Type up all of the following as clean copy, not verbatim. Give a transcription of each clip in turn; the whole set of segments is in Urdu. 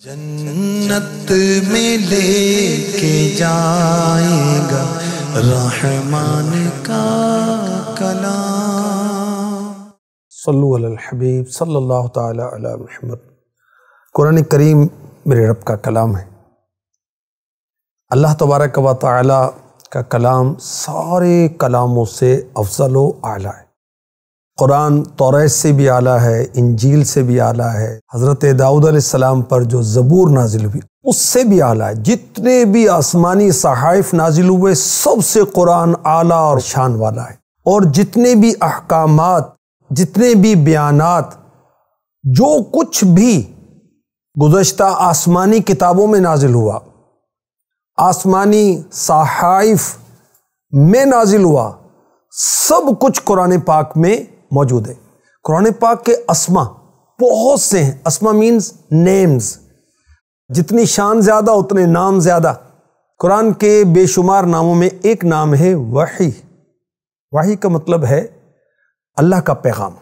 جنت میں لے کے جائے گا رحمان کا کلام۔ صلو علی الحبیب صلی اللہ تعالی علی محمد۔ قرآن کریم میرے رب کا کلام ہے۔ اللہ تبارک و تعالی کا کلام سارے کلاموں سے افضل و اعلیٰ ہے۔ قرآن توریت سے بھی اعلیٰ ہے، انجیل سے بھی اعلیٰ ہے، حضرت داؤد علیہ السلام پر جو زبور نازل ہوئی اس سے بھی اعلیٰ ہے۔ جتنے بھی آسمانی صحائف نازل ہوئے سب سے قرآن اعلیٰ اور شان والا ہے، اور جتنے بھی احکامات، جتنے بھی بیانات، جو کچھ بھی گزشتہ آسمانی کتابوں میں نازل ہوا، آسمانی صحائف میں نازل ہوا، سب کچھ قرآن پاک میں موجود ہے۔ قرآن پاک کے اسما بہت سے ہیں۔ اسما مینز نیمز، جتنی شان زیادہ اتنے نام زیادہ۔ قرآن کے بے شمار ناموں میں ایک نام ہے وحی۔ وحی کا مطلب ہے اللہ کا پیغام۔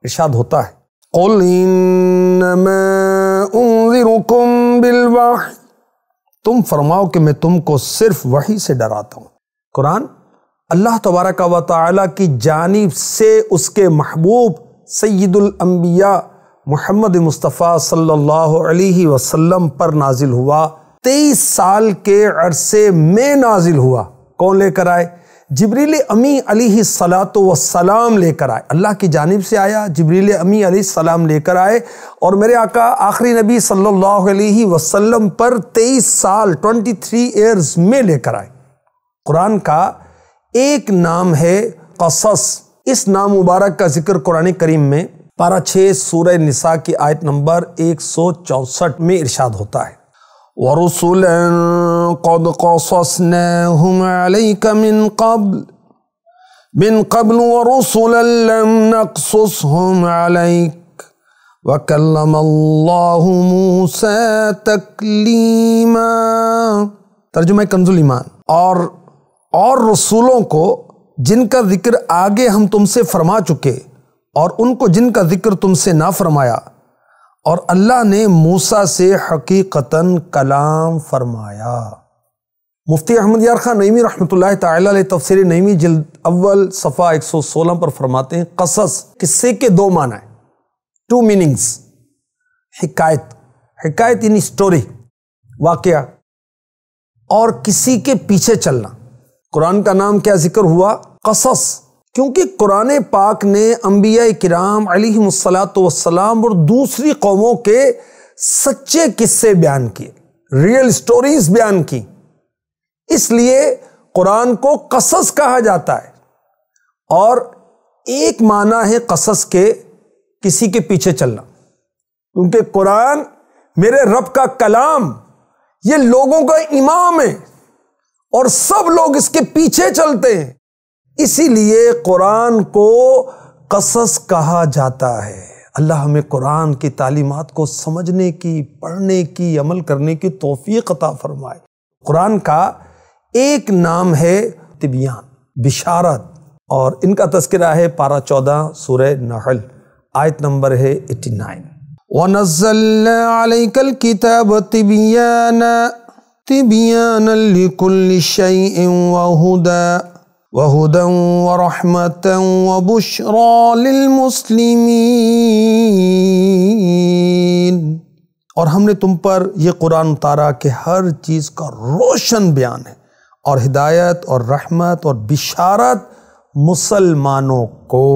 ارشاد ہوتا ہے قُلْ إِنَّمَا أُنذِرُكُمْ بِالْوَحْيِ، تم فرماؤ کہ میں تم کو صرف وحی سے ڈراتا ہوں۔ قرآن اللہ تبارک و تعالیٰ کی جانب سے اس کے محبوب سید الانبیاء محمد مصطفیٰ صلی اللہ علیہ وسلم پر نازل ہوا۔ 23 سال کے عرصے میں نازل ہوا۔ کون لے کر آئے؟ جبریل امی علیہ السلام لے کر آئے۔ اللہ کی جانب سے آیا، جبریل امی علیہ السلام لے کر آئے، اور میرے آقا آخری نبی صلی اللہ علیہ وسلم پر 23 سال 23 ایئرز میں لے کر آئے۔ قرآن کا ایک نام ہے قصص۔ اس نام مبارک کا ذکر قرآن کریم میں پارہ 6 سورہ نساء کی آیت نمبر 164 میں ارشاد ہوتا ہے وَرُسُلًا قَدْ قَصَصْنَاهُمْ عَلَيْكَ مِن قَبْلُ وَرُسُلًا لَمْ نَقْصُصْهُمْ عَلَيْكَ وَكَلَّمَ اللَّهُ مُوسَىٰ تَكْلِيمًا۔ ترجمہ کنز الایمان۔ اور رسولوں کو جن کا ذکر آگے ہم تم سے فرما چکے، اور ان کو جن کا ذکر تم سے نہ فرمایا، اور اللہ نے موسیٰ سے حقیقتاً کلام فرمایا۔ مفتی احمد یار خان نعیمی رحمۃ اللہ تعالی علیہ تفسیر نعیمی جلد اول صفحہ 116 پر فرماتے ہیں قصص قصے کے 2 معنی ہیں، 2 میننگز۔ حکایت، حکایت یعنی سٹوری، واقعہ، اور کسی کے پیچھے چلنا۔ قرآن کا نام کیا ذکر ہوا؟ قصص، کیونکہ قرآن پاک نے انبیاء کرام علیہم السلام اور دوسری قوموں کے سچے قصے بیان کیے، ریئل سٹوریز بیان کی، اس لیے قرآن کو قصص کہا جاتا ہے۔ اور ایک معنی ہے قصص کے کسی کے پیچھے چلنا، کیونکہ قرآن میرے رب کا کلام، یہ لوگوں کا امام ہے اور سب لوگ اس کے پیچھے چلتے ہیں، اسی لیے قرآن کو قصص کہا جاتا ہے۔ اللہ ہمیں قرآن کی تعلیمات کو سمجھنے کی، پڑھنے کی، عمل کرنے کی توفیق عطا فرمائے۔ قرآن کا ایک نام ہے تبیان، بشارت، اور ان کا تذکرہ ہے پارہ 14 سورہ نحل، آیت نمبر ہے 89۔ وَنَزَّلْنَا عَلَيْكَ الْكِتَابَ تِبْيَانًا لِكُلِّ شَيْءٍ وَهُدًى وَرَحْمَةً وَبُشْرَى لِلْمُسْلِمِينَ، اور ہم نے تم پر یہ قرآن اتارا کہ ہر چیز کا روشن بیان ہے، اور ہدایت اور رحمت اور بشارت مسلمانوں کو۔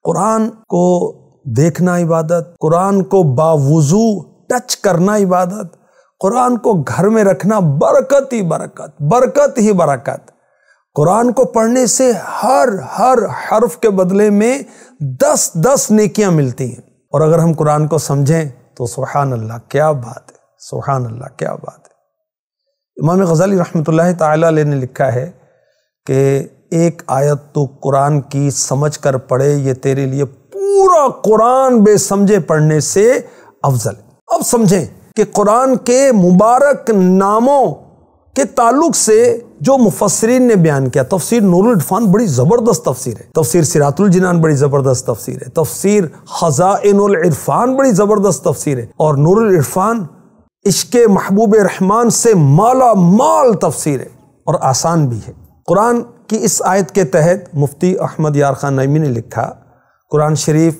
قرآن کو دیکھنا عبادت، قرآن کو باوضو ٹچ کرنا عبادت، قرآن کو گھر میں رکھنا برکت ہی برکت، برکت ہی برکت۔ قرآن کو پڑھنے سے ہر حرف کے بدلے میں 10 نیکیاں ملتی ہیں، اور اگر ہم قرآن کو سمجھیں تو سبحان اللہ کیا بات ہے، سبحان اللہ کیا بات ہے۔ امام غزالی رحمۃ اللہ تعالی علیہ نے لکھا ہے کہ ایک آیت تو قرآن کی سمجھ کر پڑھے، یہ تیرے لیے پورا قرآن بے سمجھے پڑھنے سے افضل ہے۔ اب سمجھیں کہ قرآن کے مبارک ناموں کے تعلق سے جو مفسرین نے بیان کیا، تفسیر نور العرفان بڑی زبردست تفسیر ہے، تفسیر صراط الجنان بڑی زبردست تفسیر ہے، تفسیر خزائن العرفان بڑی زبردست تفسیر ہے، اور نور العرفان عشق محبوب رحمان سے مالا مال تفسیر ہے اور آسان بھی ہے۔ قرآن کی اس آیت کے تحت مفتی احمد یار خان نعیمی نے لکھا، قرآن شریف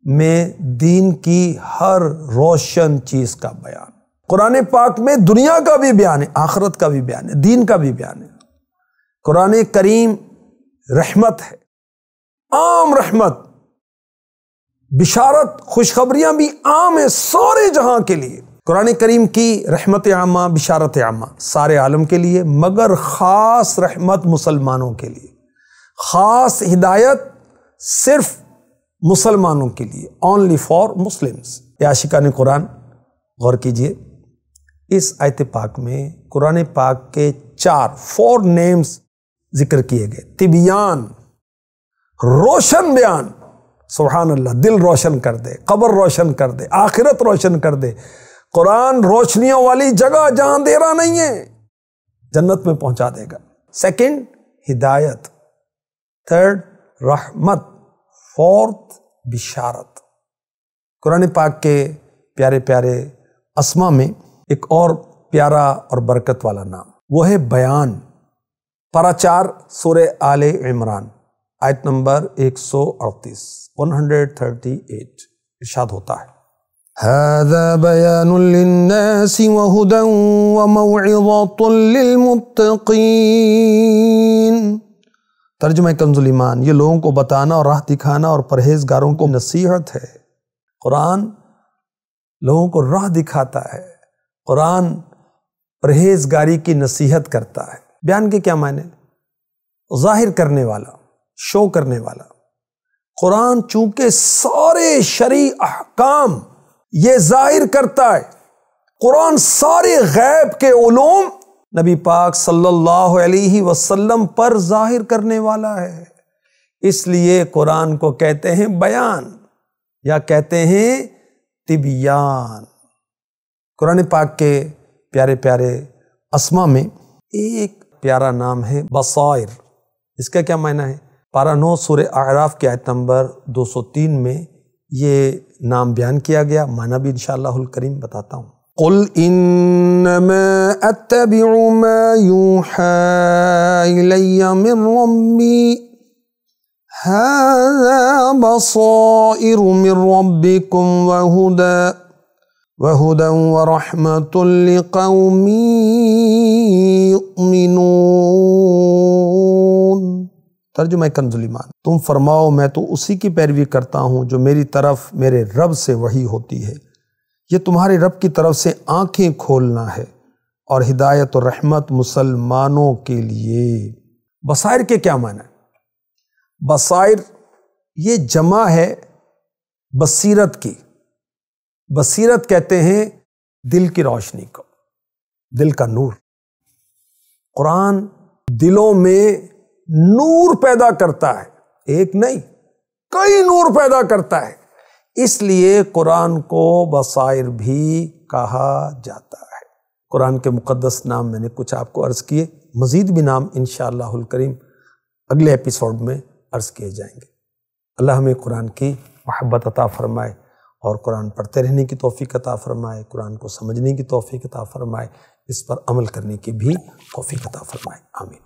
میں دین کی ہر روشن چیز کا بیان، قرآن پاک میں دنیا کا بھی بیان ہے، آخرت کا بھی بیان ہے، دین کا بھی بیان ہے۔ قرآن کریم رحمت ہے، عام رحمت، بشارت خوشخبریاں بھی عام ہیں سارے جہاں کے لیے۔ قرآن کریم کی رحمت عامہ، بشارت عامہ سارے عالم کے لیے، مگر خاص رحمت مسلمانوں کے لیے، خاص ہدایت صرف مسلمانوں کے لیے، only for Muslims۔ یا عاشقان قرآن غور کیجئے، اس آیت پاک میں قرآن پاک کے 4 نیمز ذکر کیے گئے۔ طبیان، روشن بیان، سبحان اللہ، دل روشن کر دے، قبر روشن کر دے، آخرت روشن کر دے۔ قرآن روشنیوں والی جگہ جہاں اندھیرا نہیں ہے، جنت میں پہنچا دے گا۔ سیکنڈ، ہدایت۔ تھرڈ، رحمت۔ فورتھ، بشارت۔ قرآن پاک کے پیارے پیارے اسما میں ایک اور پیارا اور برکت والا نام، وہ ہے بیان۔ پارہ 4 سورہ آل عمران آیت نمبر 138 ارشاد ہوتا ہے، هذا بيان للناس وهدى وموعظة للمتقين۔ ترجمہ کنز الایمان، یہ لوگوں کو بتانا اور راہ دکھانا اور پرہیزگاروں کو نصیحت ہے۔ قرآن لوگوں کو راہ دکھاتا ہے، قرآن پرہیزگاری کی نصیحت کرتا ہے۔ بیان کے کیا معنی؟ ظاہر کرنے والا، شو کرنے والا۔ قرآن چونکہ سارے شرعی احکام یہ ظاہر کرتا ہے، قرآن سارے غیب کے علوم نبی پاک صلی اللہ علیہ وسلم پر ظاہر کرنے والا ہے، اس لیے قرآن کو کہتے ہیں بیان یا کہتے ہیں طبیان۔ قرآن پاک کے پیارے پیارے اسما میں ایک پیارا نام ہے بصائر۔ اس کا کیا معنی ہے؟ پارہ 9 سورہ اعراف کی آیت نمبر 203 میں یہ نام بیان کیا گیا، معنی بھی انشاءاللہ الکریم بتاتا ہوں۔ قل انما اتبع ما یوحى الی من ربی هذا بصائر من ربکم وهدى ورحمة لقوم يؤمنون۔ ترجمہ کنز الایمان، تم فرماؤ میں تو اسی کی پیروی کرتا ہوں جو میری طرف میرے رب سے وحی ہوتی ہے، یہ تمہارے رب کی طرف سے آنکھیں کھولنا ہے اور ہدایت و رحمت مسلمانوں کے لیے۔ بصائر کے کیا معنی ہے؟ بصائر یہ جمع ہے بصیرت کی۔ بصیرت کہتے ہیں دل کی روشنی کو، دل کا نور۔ قرآن دلوں میں نور پیدا کرتا ہے، ایک نہیں کئی نور پیدا کرتا ہے، اس لیے قرآن کو بصائر بھی کہا جاتا ہے۔ قرآن کے مقدس نام میں نے کچھ آپ کو عرض کیے، مزید بھی نام انشاءاللہ الکریم اگلے ایپیسوڈ میں عرض کیے جائیں گے۔ اللہ ہمیں قرآن کی محبت عطا فرمائے اور قرآن پڑھتے رہنے کی توفیق عطا فرمائے، قرآن کو سمجھنے کی توفیق عطا فرمائے، اس پر عمل کرنے کی بھی توفیق عطا فرمائے، آمین۔